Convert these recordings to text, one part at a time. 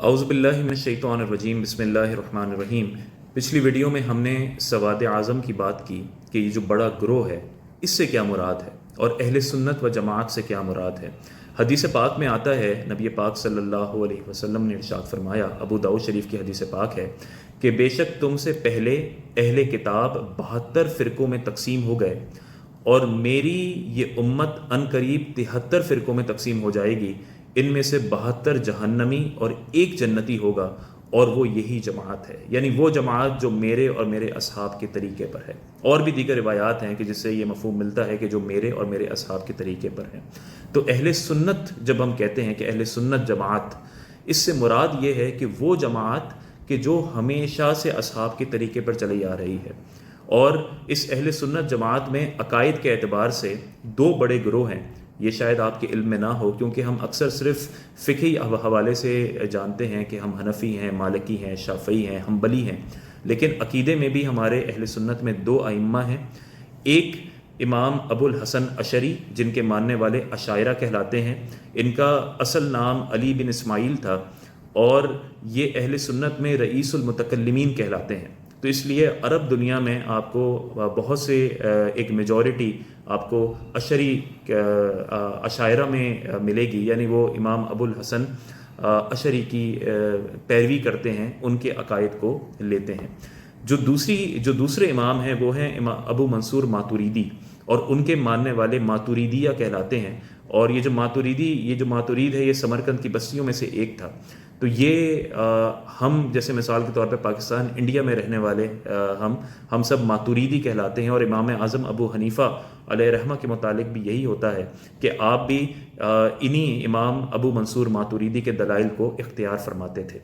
اعوذ باللہ من الشیطان الرجیم بسم اللہ الرحمن الرحیم۔ پچھلی ویڈیو میں ہم نے سواد اعظم کی بات کی کہ یہ جو بڑا گروہ ہے اس سے کیا مراد ہے اور اہل سنت و جماعت سے کیا مراد ہے۔ حدیث پاک میں آتا ہے، نبی پاک صلی اللہ علیہ وسلم نے ارشاد فرمایا، ابو داؤد شریف کی حدیث پاک ہے کہ بے شک تم سے پہلے اہل کتاب 72 فرقوں میں تقسیم ہو گئے اور میری یہ امت ان قریب 73 فرقوں میں تقسیم ہو جائے گی، ان میں سے 72 جہنمی اور ایک جنتی ہوگا اور وہ یہی جماعت ہے، یعنی وہ جماعت جو میرے اور میرے اصحاب کے طریقے پر ہے۔ اور بھی دیگر روایات ہیں کہ جس سے یہ مفہوم ملتا ہے کہ جو میرے اور میرے اصحاب کے طریقے پر ہے۔ تو اہل سنت جب ہم کہتے ہیں کہ اہل سنت جماعت، اس سے مراد یہ ہے کہ وہ جماعت کہ جو ہمیشہ سے اصحاب کے طریقے پر چلی آ رہی ہے۔ اور اس اہل سنت جماعت میں عقائد کے اعتبار سے 2 بڑے گروہ ہیں۔ یہ شاید آپ کے علم میں نہ ہو، کیونکہ ہم اکثر صرف فقہی حوالے سے جانتے ہیں کہ ہم حنفی ہیں، مالکی ہیں، شافعی ہیں، حنبلی ہیں، لیکن عقیدے میں بھی ہمارے اہل سنت میں 2 ائمہ ہیں۔ ایک امام ابو الحسن اشعری، جن کے ماننے والے اشاعرہ کہلاتے ہیں۔ ان کا اصل نام علی بن اسماعیل تھا اور یہ اہل سنت میں رئیس المتکلمین کہلاتے ہیں۔ تو اس لیے عرب دنیا میں آپ کو بہت سے ایک میجورٹی آپ کو اشاعرہ میں ملے گی، یعنی وہ امام ابو الحسن اشعری کی پیروی کرتے ہیں، ان کے عقائد کو لیتے ہیں۔ جو دوسرے امام ہیں وہ ہیں ابو منصور ماتوریدی، اور ان کے ماننے والے ماتوریدیہ کہلاتے ہیں۔ اور یہ جو ماتورید ہے، یہ سمرقند کی بستیوں میں سے ایک تھا۔ تو یہ ہم جیسے مثال کے طور پہ پاکستان انڈیا میں رہنے والے ہم سب ماتوریدی کہلاتے ہیں، اور امام اعظم ابو حنیفہ علیہ رحمہ کے متعلق بھی یہی ہوتا ہے کہ آپ بھی انہی امام ابو منصور ماتوریدی کے دلائل کو اختیار فرماتے تھے۔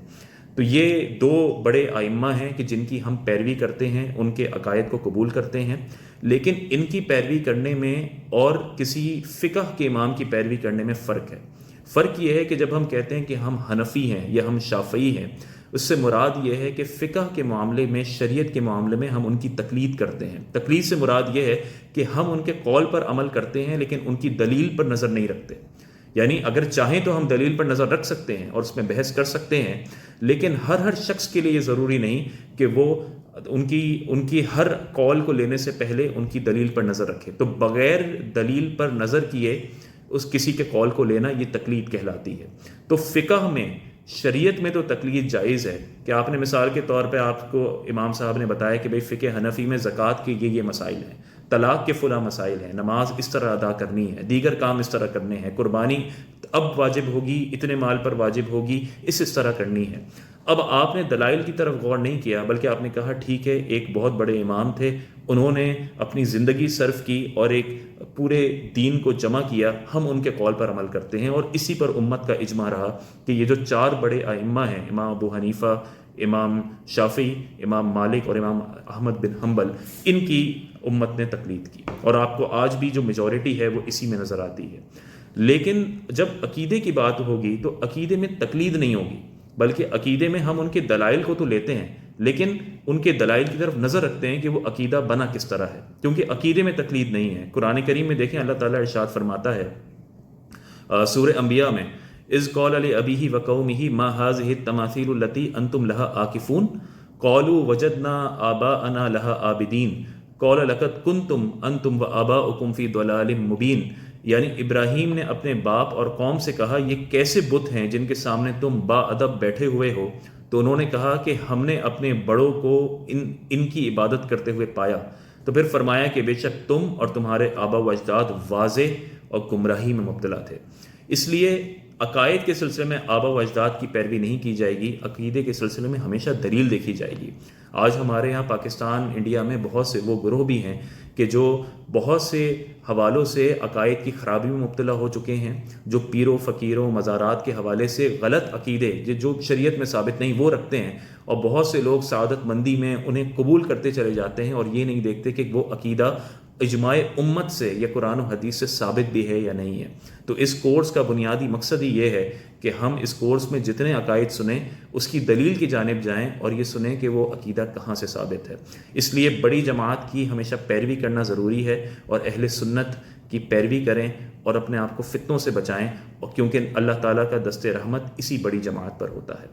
تو یہ 2 بڑے ائمہ ہیں کہ جن کی ہم پیروی کرتے ہیں، ان کے عقائد کو قبول کرتے ہیں، لیکن ان کی پیروی کرنے میں اور کسی فقہ کے امام کی پیروی کرنے میں فرق ہے۔ فرق یہ ہے کہ جب ہم کہتے ہیں کہ ہم حنفی ہیں یا ہم شافعی ہیں، اس سے مراد یہ ہے کہ فقہ کے معاملے میں، شریعت کے معاملے میں ہم ان کی تقلید کرتے ہیں۔ تقلید سے مراد یہ ہے کہ ہم ان کے قول پر عمل کرتے ہیں لیکن ان کی دلیل پر نظر نہیں رکھتے۔ یعنی اگر چاہیں تو ہم دلیل پر نظر رکھ سکتے ہیں اور اس میں بحث کر سکتے ہیں، لیکن ہر شخص کے لیے یہ ضروری نہیں کہ وہ ان کی ہر قول کو لینے سے پہلے ان کی دلیل پر نظر رکھے۔ تو بغیر دلیل پر نظر کیے اس کسی کے قول کو لینا، یہ تقلید کہلاتی ہے۔ تو فقہ میں، شریعت میں تو تقلید جائز ہے کہ آپ نے مثال کے طور پہ آپ کو امام صاحب نے بتایا کہ بھئی فقہ حنفی میں زکوٰۃ کے یہ مسائل ہیں، طلاق کے فلاں مسائل ہیں، نماز اس طرح ادا کرنی ہے، دیگر کام اس طرح کرنے ہیں، قربانی اب واجب ہوگی، اتنے مال پر واجب ہوگی، اس طرح کرنی ہے۔ اب آپ نے دلائل کی طرف غور نہیں کیا، بلکہ آپ نے کہا ٹھیک ہے، ایک بہت بڑے امام تھے، انہوں نے اپنی زندگی صرف کی اور ایک پورے دین کو جمع کیا، ہم ان کے قول پر عمل کرتے ہیں۔ اور اسی پر امت کا اجماع رہا کہ یہ جو 4 بڑے ائمہ ہیں، امام ابو حنیفہ، امام شافعی، امام مالک اور امام احمد بن حنبل، ان کی امت نے تقلید کی، اور آپ کو آج بھی جو میجورٹی ہے وہ اسی میں نظر آتی ہے۔ لیکن جب عقیدے کی بات ہوگی تو عقیدے میں تقلید نہیں ہوگی، بلکہ عقیدے میں ہم ان کے دلائل کو تو لیتے ہیں، لیکن ان کے دلائل کی طرف نظر رکھتے ہیں کہ وہ عقیدہ بنا کس طرح ہے، کیونکہ عقیدے میں تقلید نہیں ہے۔ قرآن کریم میں دیکھیں، اللہ تعالیٰ ارشاد فرماتا ہے سورہ انبیاء میں، اذ قال لأبیہ وقومہ ما ھذہ التماثیل التی انتم لھا عاکفون قالوا وجدنا آباءنا لھا عابدین قال لقد کنتم انتم وآباؤکم فی ضلال مبین۔ یعنی ابراہیم نے اپنے باپ اور قوم سے کہا، یہ کیسے بت ہیں جن کے سامنے تم با ادب بیٹھے ہوئے ہو؟ تو انہوں نے کہا کہ ہم نے اپنے بڑوں کو ان کی عبادت کرتے ہوئے پایا۔ تو پھر فرمایا کہ بے شک تم اور تمہارے آبا و اجداد واضح اور گمراہی میں مبتلا تھے۔ اس لیے عقائد کے سلسلے میں آبا و اجداد کی پیروی نہیں کی جائے گی، عقیدے کے سلسلے میں ہمیشہ دلیل دیکھی جائے گی۔ آج ہمارے ہاں پاکستان انڈیا میں بہت سے وہ گروہ بھی ہیں کہ جو بہت سے حوالوں سے عقائد کی خرابی میں مبتلا ہو چکے ہیں، جو پیروں، فقیروں، مزارات کے حوالے سے غلط عقیدے جو شریعت میں ثابت نہیں وہ رکھتے ہیں، اور بہت سے لوگ سعادت مندی میں انہیں قبول کرتے چلے جاتے ہیں اور یہ نہیں دیکھتے کہ وہ عقیدہ اجماع امت سے یا قرآن و حدیث سے ثابت بھی ہے یا نہیں ہے۔ تو اس کورس کا بنیادی مقصد ہی یہ ہے کہ ہم اس کورس میں جتنے عقائد سنیں اس کی دلیل کی جانب جائیں اور یہ سنیں کہ وہ عقیدہ کہاں سے ثابت ہے۔ اس لیے بڑی جماعت کی ہمیشہ پیروی کرنا ضروری ہے، اور اہل سنت کی پیروی کریں اور اپنے آپ کو فتنوں سے بچائیں، کیونکہ اللہ تعالیٰ کا دست رحمت اسی بڑی جماعت پر ہوتا ہے۔